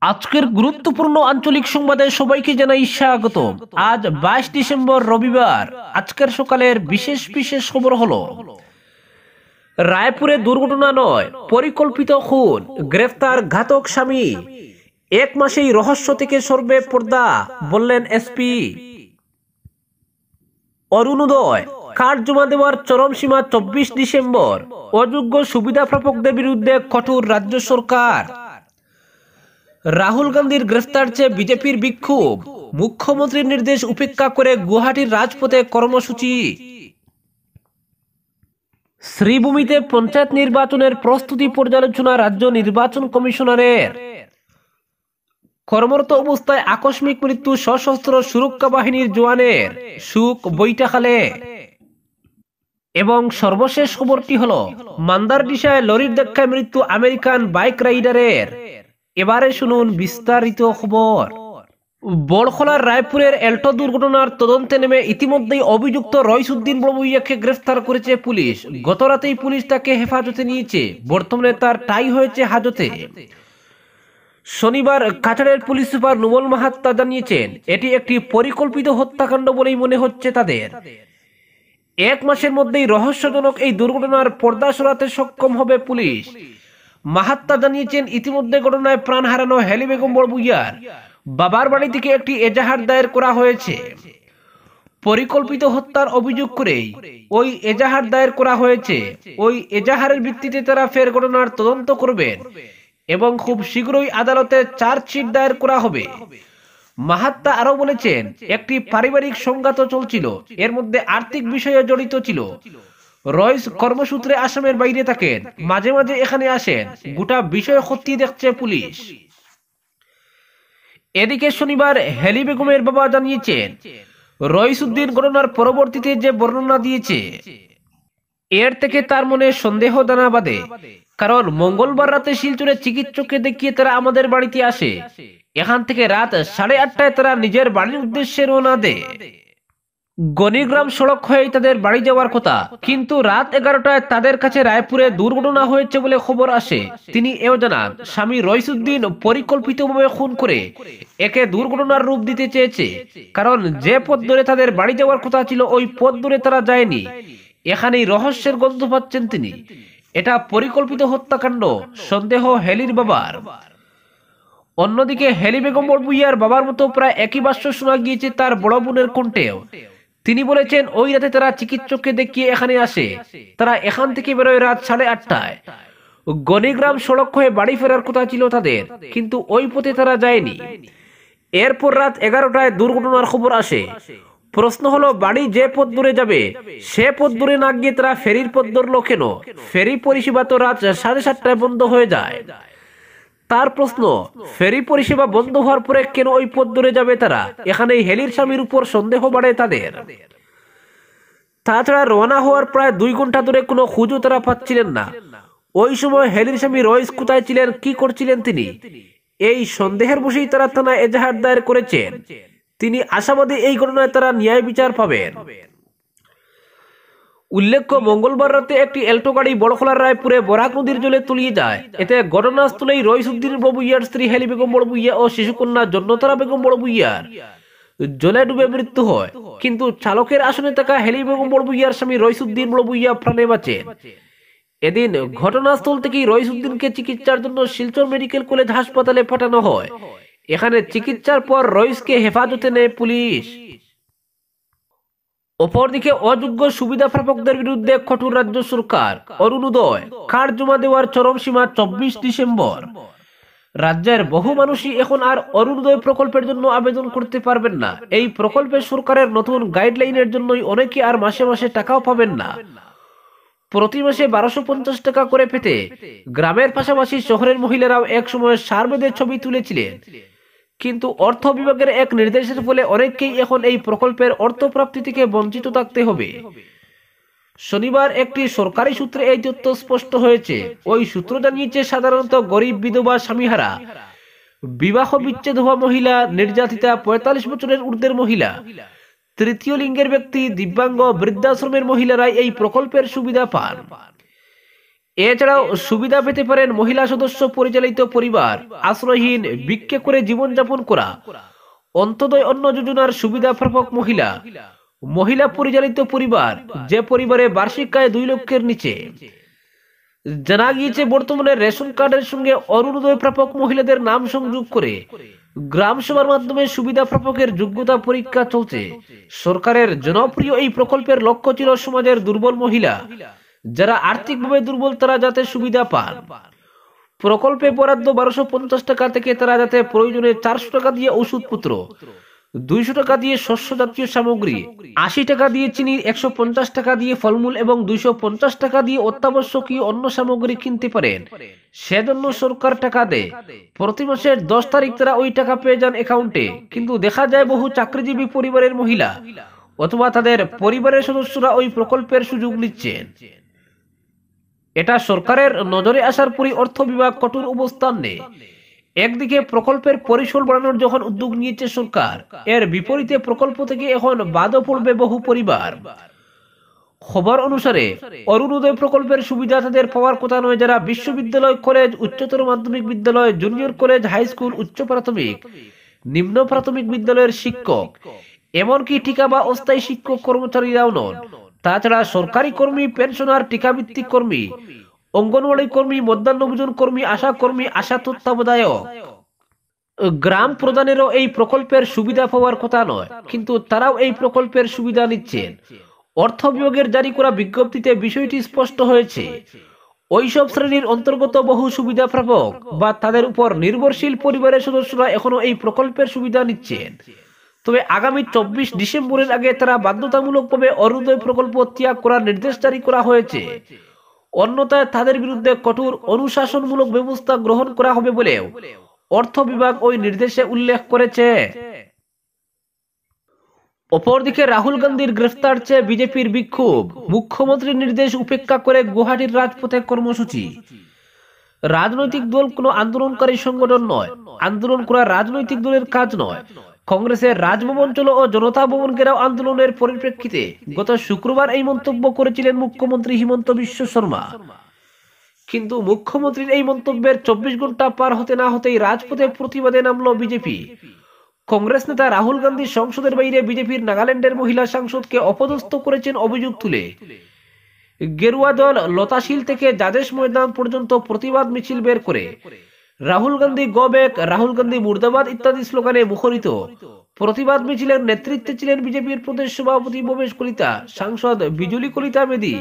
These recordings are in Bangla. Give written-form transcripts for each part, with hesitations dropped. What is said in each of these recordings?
আজকের গুরুত্বপূর্ণ আঞ্চলিক সংবাদে সবাইকে জানাই স্বাগত। আজ 22 ডিসেম্বর রবিবার। আজকের সকালের বিশেষ বিশেষ খবর হলো, রায়পুরে দুর্ঘটনা নয়, পরিকল্পিত খুন, গ্রেফতার ঘাতক স্বামী। এক মাসেই রহস্য থেকে সরবে পর্দা, বললেন এসপি। অরুণোদয় কার্ড জমা দেওয়ার চরম সীমা 24 ডিসেম্বর। অযোগ্য সুবিধাপ্রাপকদের বিরুদ্ধে কঠোর রাজ্য সরকার। রাহুল গান্ধীর গ্রেফতার চেয়ে বিজেপির বিক্ষোভ, মুখ্যমন্ত্রীর নির্দেশ উপেক্ষা করে গুয়াহাটির রাজপথে কর্মসূচি। শ্রীভূমিতে পঞ্চায়েত নির্বাচনের প্রস্তুতি পর্যালোচনা রাজ্য নির্বাচন কমিশনারের। কর্মরত অবস্থায় আকস্মিক মৃত্যু সশস্ত্র সুরক্ষা বাহিনীর জওয়ানের, সুখ বৈঠাখালে। এবং সর্বশেষ খবরটি হলো, মান্দারডিসায় লরির ধাক্কায় মৃত্যু আমেরিকান বাইক রাইডারের। এবারে শুনুন বিস্তারিত খবর। বড়খলার রায়পুরের এল্টো দুর্ঘটনার তদন্তে নেমে ইতিমধ্যেই অভিযুক্ত রইসউদ্দিন বড়ভূঁইয়াকে গ্রেফতার করেছে পুলিশ। গতরাতেই পুলিশ তাকে হেফাজতে নিয়েছে। বর্তমানে তার টাই হয়েছে হাজতে। শনিবার কাছাড়ের পুলিশ সুপার নুমল মাহাত্তা জানিয়েছেন, এটি একটি পরিকল্পিত হত্যাকাণ্ড বলেই মনে হচ্ছে তাদের। এক মাসের মধ্যেই রহস্যজনক এই দুর্ঘটনার পর্দা সরাতে সক্ষম হবে পুলিশ। মাহাত্তা জানিয়েছেন, ইতিমধ্যে ঘটনায় প্রাণ হারানো হেলি বেগম বড়ভূঁইয়ার বাবার বাড়ি থেকে একটি এজাহার দায়ের করা হয়েছে। পরিকল্পিত হত্যার অভিযোগ করেই ওই এজাহার দায়ের করা হয়েছে। ওই এজাহারের ভিত্তিতে তারা ফের ঘটনার তদন্ত করবেন এবং খুব শীঘ্রই আদালতে চার্জশিট দায়ের করা হবে। মাহাত্তা আরো বলেছেন, একটি পারিবারিক সংঘাত চলছিল, এর মধ্যে আর্থিক বিষয়ে জড়িত ছিল। রয়েস কর্মসূত্রে আসামের বাইরে থাকেন, মাঝে মাঝে এখানে আসেন। গোটা বিষয় খতিয়ে দেখছে পুলিশ। এদিকে শনিবার হেলি বেগমের বাবা জানিয়েছেন, রইসউদ্দিন ঘটনার পরবর্তীতে যে বর্ণনা দিয়েছে, এর থেকে তার মনে সন্দেহ দানা বাঁধে। কারণ মঙ্গলবার রাতে শিলচরে চিকিৎসককে দেখিয়ে তারা আমাদের বাড়িতে আসে। এখান থেকে রাত 8:30টায় তারা নিজের বাড়ির উদ্দেশ্যে রওনা দেয়। গণিগ্রাম সড়ক হয়ে তাদের বাড়ি যাওয়ার কথা, কিন্তু রাত 11টায় তাদের কাছে রায়পুরে দুর্ঘটনা হয়েছে বলে খবর আসে। তিনি এও জানান, স্বামী রইসউদ্দিন পরিকল্পিতভাবে খুন করে একে দুর্ঘটনার রূপ দিতে চেয়েছে। কারণ যে পথ ধরে তাদের বাড়ি যাওয়ার কথা ছিল, ওই পথ ধরে তারা যায়নি। এখানেই রহস্যের গন্ধ পাচ্ছেন তিনি। এটা পরিকল্পিত হত্যাকাণ্ড, সন্দেহ হেলির বাবার। অন্যদিকে হেলি বেগম বড়ভূঁইয়ার বাবার মতো প্রায় একই ভাষ্য শোনা গিয়েছে তার বড় বোনের কণ্ঠেও। তিনি বলেছেন, ওই রাতে তারা চিকিৎসককে দেখিয়ে এখানে আসে। তারা এখান থেকে বেরোয় রাত 8:30টায়। গণিগ্রাম সড়ক হয়ে বাড়ি ফেরার কথা ছিল তাদের, কিন্তু ওই পথে তারা যায়নি। এরপর রাত 11টায় দুর্ঘটনার খবর আসে। প্রশ্ন হলো, বাড়ি যে পথ ধরে যাবে সে পথ ধরে না গিয়ে তারা ফেরির পথ ধরলো কেন? ফেরি পরিষেবা তো রাত 7:30টায় বন্ধ হয়ে যায়। তার প্রশ্ন, ফেরি পরিষেবা বন্ধ হওয়ার পরে কেন ওই পথ ধরে যাবে তারা? এখানেই হেলির স্বামীর উপর সন্দেহ বাড়ে তাদের। তাছাড়া রওনা হওয়ার প্রায় 2 ঘন্টা ধরে কোনো খুঁজও তারা পাচ্ছিলেন না। ওই সময় হেলির স্বামী রয়েস কোথায় ছিলেন, কি করছিলেন তিনি? এই সন্দেহের বশেই তারা থানায় এজাহার দায়ের করেছেন। তিনি আশাবাদী এই ঘটনায় তারা ন্যায় বিচার পাবেন। উল্লেখ্য, মঙ্গলবার রাতে একটি এল্টো গাড়ি বড়খলার রায়পুরে বরাক নদীর জলে তলিয়ে যায়। এতে ঘটনাস্থলেই রইসউদ্দিন বড়ভূঁইয়ার স্ত্রী হেলি বেগম বড়ভূঁইয়া ও শিশুকন্যা জন্নতারা বেগম বড়ভূঁইয়ার জলে ডুবে মৃত্যু হয়। কিন্তু চালকের আসনে থাকা হেলি বেগম বড়ভূঁইয়ার স্বামী রইসউদ্দিন বড়ভূঁইয়া প্রাণে বাঁচেন। এদিন ঘটনাস্থল থেকেই রইসউদ্দিনকে চিকিৎসার জন্য শিলচর মেডিকেল কলেজ হাসপাতালে পাঠানো হয়। এখানে চিকিৎসার পর রইসকে হেফাজতে নেয় পুলিশ। অপরদিকে অযোগ্য সুবিধাপ্রাপকদের বিরুদ্ধে কঠোর রাজ্য সরকার। অরুণোদয় কার্ড জমা দেওয়ার চরম সীমা 24 ডিসেম্বর। রাজ্যের বহু মানুষই এখন আর অরুণোদয় প্রকল্পের জন্য আবেদন করতে পারবেন না। এই প্রকল্পে সরকারের নতুন গাইডলাইনের জন্যই অনেকে আর মাসে মাসে টাকাও পাবেন না। প্রতি মাসে 1250 টাকা করে পেতে গ্রামের পাশাপাশি শহরের মহিলারাও এক সময় সার বেঁধে ছবি তুলেছিলেন। কিন্তু অর্থ বিভাগের এক নির্দেশের ফলে অনেককেই এখন এই প্রকল্পের অর্থপ্রাপ্তি থেকে বঞ্চিত থাকতে হবে। শনিবার একটি সরকারি সূত্রে এই তথ্য স্পষ্ট হয়েছে। ওই সূত্র জানিয়েছে, সাধারণত গরিব, বিধবা, স্বামীহারা, বিবাহ বিচ্ছেদ হওয়া মহিলা, নির্যাতিতা, 45 বছরের ঊর্ধ্বের মহিলা, তৃতীয় লিঙ্গের ব্যক্তি, দিব্যাঙ্গ, বৃদ্ধাশ্রমের মহিলারাই এই প্রকল্পের সুবিধা পান। এছাড়াও সুবিধা পেতে পারেন মহিলা সদস্য পরিচালিত পরিবার, আশ্রয়হীন, ভিক্ষে করে জীবনযাপন করা, অন্তোদয় অন্ন যোজনার সুবিধা প্রাপক মহিলা, মহিলা পরিচালিত পরিবার যে পরিবারে বার্ষিক আয় 2 লক্ষের নিচে। জানা গিয়েছে বর্তমানে রেশন কার্ডের সঙ্গে অরুণোদয় প্রাপক মহিলাদের নাম সংযোগ করে গ্রাম সভার মাধ্যমে সুবিধা প্রাপকের যোগ্যতা পরীক্ষা চলছে। সরকারের জনপ্রিয় এই প্রকল্পের লক্ষ্য ছিল সমাজের দুর্বল মহিলা, যারা আর্থিকভাবে দুর্বল, তারা যাতে সুবিধা পান। প্রকল্পে বরাদ্দ 1250 টাকা থেকে তারা যাতে প্রয়োজনে 400 টাকা দিয়ে ওষুধপত্র, 200 টাকা দিয়ে শস্য জাতীয় সামগ্রী, 80 টাকা দিয়ে চিনি, 150 টাকা দিয়ে ফলমূল এবং 250 টাকা দিয়ে অত্যাবশ্যকীয় অন্য সামগ্রী কিনতে পারেন। সেজন্য সরকার টাকা দেয়। প্রতি মাসের 10 তারিখ তারা ওই টাকা পেয়ে যান অ্যাকাউন্টে। কিন্তু দেখা যায় বহু চাকরিজীবী পরিবারের মহিলা অথবা তাদের পরিবারের সদস্যরা ওই প্রকল্পের সুযোগ নিচ্ছেন। এটা সরকারের নজরে আসার পরই অর্থ বিভাগ কঠোর অবস্থান নেয়। একদিকে প্রকল্পের পরিসর বাড়ানোর যখন উদ্যোগ নিয়েছে সরকার, এর বিপরীতে প্রকল্প থেকে এখন বাদও পড়বে বহু পরিবার। খবর অনুসারে অরুণোদয় প্রকল্পের সুবিধা তাদের পাওয়ার কথা নয় যারা বিশ্ববিদ্যালয়, কলেজ, উচ্চতর মাধ্যমিক বিদ্যালয়, জুনিয়র কলেজ, হাই স্কুল, উচ্চ প্রাথমিক, নিম্ন প্রাথমিক বিদ্যালয়ের শিক্ষক, এমনকি টিকা বা অস্থায়ী শিক্ষক কর্মচারীরাও নন। তাছাড়া সরকারি কর্মী, পেনশনার, টিকাভিত্তিক কর্মী, অঙ্গনওয়াড়ি কর্মী, মধ্যাহ্ন ভোজন কর্মী, আশা কর্মী, আশা তত্ত্বাবধায়ক, গ্রাম প্রধানেরও এই প্রকল্পের সুবিধা পাওয়ার কথা নয়, কিন্তু তারাও এই প্রকল্পের সুবিধা নিচ্ছেন। অর্থ বিভাগের জারি করা বিজ্ঞপ্তিতে বিষয়টি স্পষ্ট হয়েছে। ওইসব শ্রেণীর অন্তর্গত বহু সুবিধা প্রাপক বা তাদের উপর নির্ভরশীল পরিবারের সদস্যরা এখনো এই প্রকল্পের সুবিধা নিচ্ছেন। তবে আগামী 24 ডিসেম্বরের আগে তারা বাধ্যতামূলকভাবে অরুণোদয় প্রকল্প ত্যাগ করার নির্দেশ জারি করা হয়েছে। অন্যথায় তাদের বিরুদ্ধে কঠোর অনুশাসনমূলক ব্যবস্থা গ্রহণ করা হবে বলেও অর্থ বিভাগ ওই নির্দেশে উল্লেখ করেছে। অপরদিকে রাহুল গান্ধীর গ্রেফতার চেয়ে বিজেপির বিক্ষোভ, মুখ্যমন্ত্রীর নির্দেশ উপেক্ষা করে গুয়াহাটির রাজপথে কর্মসূচি। রাজনৈতিক দল কোনো আন্দোলনকারী সংগঠন নয়, আন্দোলন করা রাজনৈতিক দলের কাজ নয়। কংগ্রেসের রাজভবন চলো ও জনতা ভবন ঘেরাও আন্দোলনের পরিপ্রেক্ষিতে গত শুক্রবার এই মন্তব্য করেছিলেন মুখ্যমন্ত্রী হিমন্ত বিশ্ব শর্মা। কিন্তু মুখ্যমন্ত্রীর এই মন্তব্যের 24 ঘন্টা পার হতে না হতেই রাজপথে প্রতিবাদে নামলো বিজেপি। কংগ্রেস নেতা রাহুল গান্ধী সংসদের বাইরে বিজেপির নাগাল্যান্ডের মহিলা সাংসদকে অপদস্থ করেছেন অভিযোগ তুলে গেরুয়া দল লতাশিল থেকে জাদেশ ময়দান পর্যন্ত প্রতিবাদ মিছিল বের করে রাহুল গান্ধী গো ব্যাক, রাহুল গান্ধী মুর্দাবাদ ইত্যাদি স্লোগানে মুখরিত প্রতিবাদ মিছিলের নেতৃত্বে ছিলেন বিজেপির প্রদেশ সভাপতি ভবেশ কলিতা, সাংসদ বিজুলি কলিতা মেদি,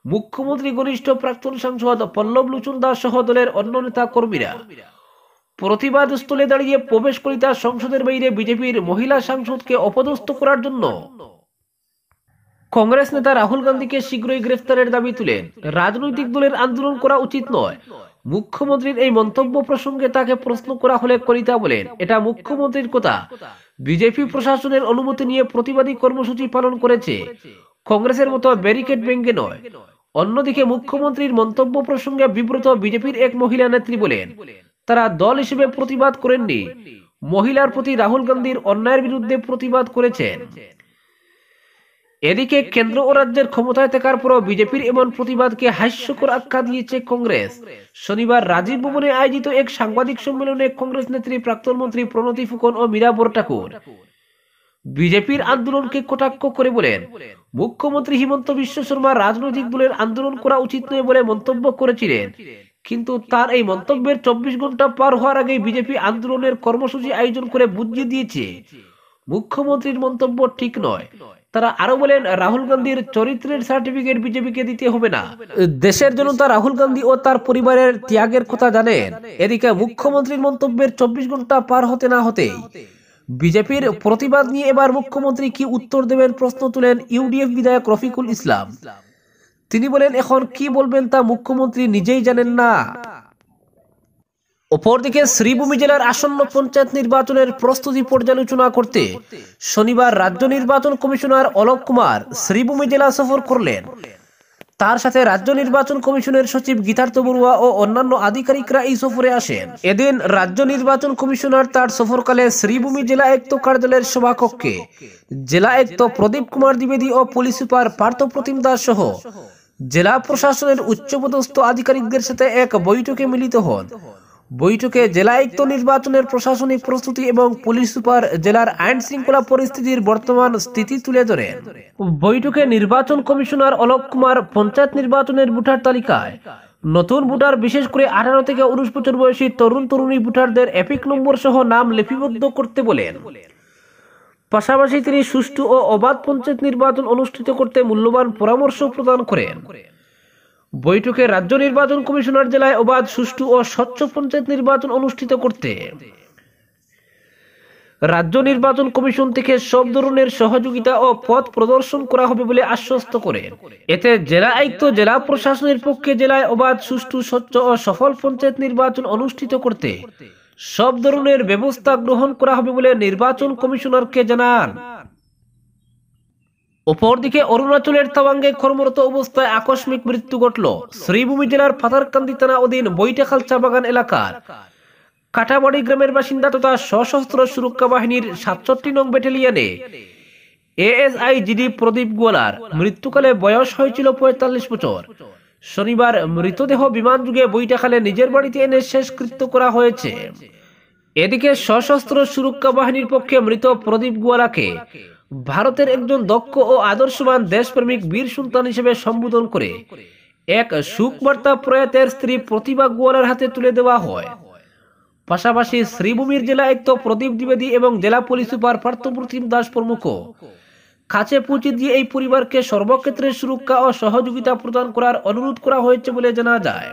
মুখ্যমন্ত্রী ঘনিষ্ঠ প্রাক্তন সাংসদ পল্লব লোচন দাস সহ দলের অন্য নেতা কর্মীরা। প্রতিবাদ স্থলে দাঁড়িয়ে ভবেশ কলিতা সংসদের বাইরে বিজেপির মহিলা সাংসদকে অপদস্থ করার জন্য কংগ্রেস নেতা রাহুল গান্ধীকে শীঘ্রই গ্রেফতারের দাবি তুলেন। রাজনৈতিক দলের আন্দোলন করা উচিত নয়। মুখ্যমন্ত্রীর এই মন্তব্য প্রসঙ্গে তাকে প্রশ্ন করা হলে কলিতা বলেন, এটা মুখ্যমন্ত্রীর কথা। বিজেপি প্রশাসনের অনুমতি নিয়ে প্রতিবাদী কর্মসূচি পালন করেছে, কংগ্রেসের মতো ব্যারিকেড ভেঙে নয়। অন্যদিকে মুখ্যমন্ত্রীর মন্তব্য প্রসঙ্গে বিব্রত বিজেপির এক মহিলা নেত্রী বলেন, তারা দল হিসেবে প্রতিবাদ করেননি, মহিলার প্রতি রাহুল গান্ধীর অন্যায়ের বিরুদ্ধে প্রতিবাদ করেছেন। এদিকে কেন্দ্র ও রাজ্যের ক্ষমতায় থাকার পরও বিজেপির এমন প্রতিবাদকে হাস্যকর আখ্যা দিয়েছে কংগ্রেস। শনিবার রাজীব ভবনে আয়োজিত এক সাংবাদিক সম্মেলনে কংগ্রেস নেত্রী প্রাক্তন মন্ত্রী প্রণতি ফুকন ও মীরা বরঠাকুর বিজেপির আন্দোলনকে কটাক্ষ করে বলেন, মুখ্যমন্ত্রী হিমন্ত বিশ্ব শর্মা রাজনৈতিক দলের আন্দোলন করা উচিত নয় বলে মন্তব্য করেছিলেন। কিন্তু তার এই মন্তব্যের 24 ঘন্টা পার হওয়ার আগে বিজেপি আন্দোলনের কর্মসূচি আয়োজন করে বুঝিয়ে দিয়েছে মুখ্যমন্ত্রীর মন্তব্য ঠিক নয়। তারা আরো বলেন, রাহুল গান্ধীর চরিত্রের সার্টিফিকেট বিজেপিকে দিতে হবে না। দেশের জনতা রাহুল গান্ধী ও তার পরিবারের ত্যাগের কথা জানেন। এদিকে মুখ্যমন্ত্রীর মন্তব্যের 24 ঘন্টা পার হতে না হতেই বিজেপির প্রতিবাদ নিয়ে এবার মুখ্যমন্ত্রী কি উত্তর দেবেন প্রশ্ন তুলেন ইউডিএফ বিধায়ক রফিকুল ইসলাম। তিনি বলেন, এখন কি বলবেন তা মুখ্যমন্ত্রী নিজেই জানেন না। অপরদিকে শ্রীভূমি জেলার আসন্ন পঞ্চায়েত নির্বাচনের প্রস্তুতি পর্যালোচনা করতে শনিবার রাজ্য নির্বাচন কমিশনার অলোক কুমার শ্রীভূমি জেলা সফর করলেন। তার সাথে রাজ্য নির্বাচন কমিশনের সচিব গীতার্থ বড়ুয়া ও অন্যান্য আধিকারিকরা এই সফরে আসেন। এদিন রাজ্য নির্বাচন কমিশনার তার সফরকালে শ্রীভূমি জেলা আয়ুক্ত কার্যালয়ের সভাকক্ষে জেলা আয়ুক্ত প্রদীপ কুমার দ্বিবেদী ও পুলিশ সুপার পার্থ প্রতিম দাস সহ জেলা প্রশাসনের উচ্চপদস্থ আধিকারিকদের সাথে এক বৈঠকে মিলিত হন। বৈঠকে জেলা আয়ুক্ত নির্বাচনের প্রশাসনিক প্রস্তুতি এবং পুলিশ সুপার জেলার আইন শৃঙ্খলা পরিস্থিতির বর্তমান স্থিতি তুলে ধরেন। বৈঠকে নির্বাচন কমিশনার অলোক কুমার পঞ্চায়েত নির্বাচনের ভোটার তালিকায় নতুন ভোটার, বিশেষ করে 18 থেকে 19 বছর বয়সী তরুণ তরুণী ভোটারদের এপিক নম্বর সহ নাম লিপিবদ্ধ করতে বলেন। পাশাপাশি তিনি সুষ্ঠু ও অবাধ পঞ্চায়েত নির্বাচন অনুষ্ঠিত করতে মূল্যবান পরামর্শ প্রদান করেন। বৈঠকে রাজ্য নির্বাচন কমিশনার জেলায় অবাধ, সুষ্ঠু ও স্বচ্ছ পঞ্চায়েত নির্বাচন অনুষ্ঠিত করতে রাজ্য নির্বাচন কমিশন থেকে সব ধরনের সহযোগিতা ও পথ প্রদর্শন করা হবে বলে আশ্বস্ত করেন। এতে জেলা আয়ুক্ত জেলা প্রশাসনের পক্ষে জেলায় অবাধ, সুষ্ঠু, স্বচ্ছ ও সফল পঞ্চায়েত নির্বাচন অনুষ্ঠিত করতে সব ধরনের ব্যবস্থা গ্রহণ করা হবে বলে নির্বাচন কমিশনারকে জানান। অপরদিকে অরুণাচলের তাওয়াঙ্গে কর্মরত অবস্থায় আকস্মিক মৃত্যু ঘটল শ্রীভূমি জেলার পাথারকান্দি থানা অধীন বৈটাখাল চা বাগান এলাকার কাটাবাড়ি গ্রামের বাসিন্দা তথা সশস্ত্র সুরক্ষা বাহিনীর 67 নং ব্যাটালিয়নে এএসআই জিডি প্রদীপ গোয়ালার মৃত্যুকালে বয়স হয়েছিল 45 বছর। শনিবার মৃতদেহ বিমান যোগে বৈটাখালে নিজের বাড়িতে এনে শেষকৃত্য করা হয়েছে। এদিকে সশস্ত্র সুরক্ষা বাহিনীর পক্ষে মৃত প্রদীপ গোয়ালাকে ভারতের একজন দক্ষ ও আদর্শবান দেশপ্রেমিক বীর সন্তান হিসেবে সম্বোধন করে এক শোকবার্তা প্রয়াতের স্ত্রী প্রতিভা গোয়ালার হাতে তুলে দেওয়া হয়। পাশাপাশি শ্রীভূমির জেলা আয়ুক্ত প্রদীপ দ্বিবেদী এবং জেলা পুলিশ সুপার পার্থপ্রতিম দাস প্রমুখ কাছে পৌঁছে দিয়ে এই পরিবারকে সর্বক্ষেত্রে সুরক্ষা ও সহযোগিতা প্রদান করার অনুরোধ করা হয়েছে বলে জানা যায়।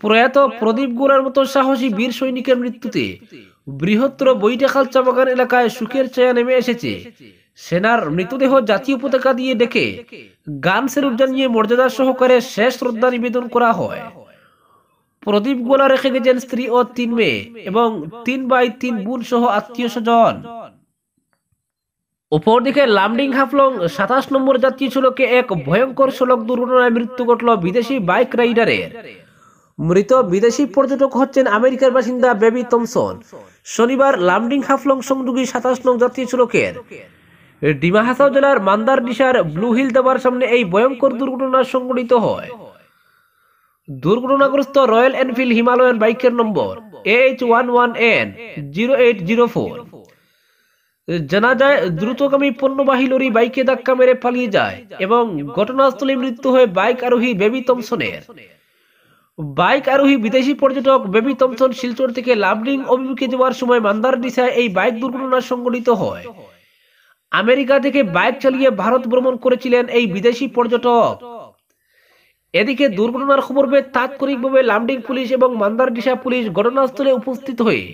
প্রয়াত প্রদীপ গোয়ালার মতো সাহসী বীর সৈনিকের মৃত্যুতে বৃহত্তর বৈটাখাল চা বাগান এলাকায় শোকের ছায়া নেমে এসেছে। সেনার মৃতদেহ জাতীয় পতাকা দিয়ে ডেকে গান সেলুট জানিয়ে মর্যাদা সহকারে শেষ শ্রদ্ধা নিবেদন করা হয়। প্রদীপ গোয়ালা রেখে গেছেন স্ত্রী ও 3 মেয়ে এবং 3 ভাই 3 বোন সহ আত্মীয় স্বজন। অপরদিকে লামডিং হাফলং 27 নম্বর জাতীয় সড়কে এক ভয়ঙ্কর সড়ক দুর্ঘটনায় মৃত্যু ঘটল বিদেশি বাইক রাইডারের। মৃত বিদেশি পর্যটক হচ্ছেন আমেরিকার বাসিন্দা বেবি থমসন। শনিবার লামডিং হাফলং সংযোগী 27 নং জাতীয় সড়কের ডিমা হাসাও জেলার মান্দার ডিসার ব্লু হিল দাবার সামনে এই ভয়ঙ্কর দুর্ঘটনা সংঘটিত হয়। দুর্ঘটনাগ্রস্ত রয়্যাল এনফিল্ড হিমালয়ান বাইকের নম্বর AH11N0804। জানা যায় দ্রুতগামী পণ্যবাহী লরি বাইকে ধাক্কা মেরে পালিয়ে যায় এবং ঘটনাস্থলে মৃত্যু হয় বাইক আরোহী বেবি থমসনের। বাইক আরোহী বিদেশি পর্যটক বেবি থমসন শিলচর থেকে লামডিং অভিমুখে যাওয়ার সময় মান্দারডিসায় এই বাইক দুর্ঘটনা সংঘটিত হয়। আমেরিকা থেকে বাইক চালিয়ে ভারত ভ্রমণ করেছিলেন এই বিদেশি পর্যটক। এদিকে দুর্ঘটনার খবর পেয়ে তাৎক্ষণিকভাবে লামডিং পুলিশ এবং মান্দারডিসা পুলিশ ঘটনাস্থলে উপস্থিত হয়ে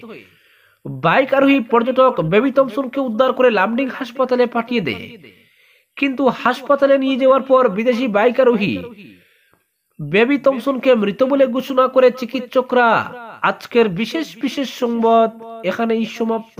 বাইক আরোহী পর্যটক বেবি থমসনকে উদ্ধার করে লামডিং হাসপাতালে পাঠিয়ে দেয়। কিন্তু হাসপাতালে নিয়ে যাওয়ার পর বিদেশি বাইক আরোহী বেবি থমসনকে মৃত বলে ঘোষণা করে চিকিৎসকরা। আজকের বিশেষ সংবাদ এখানেই সমাপ্ত।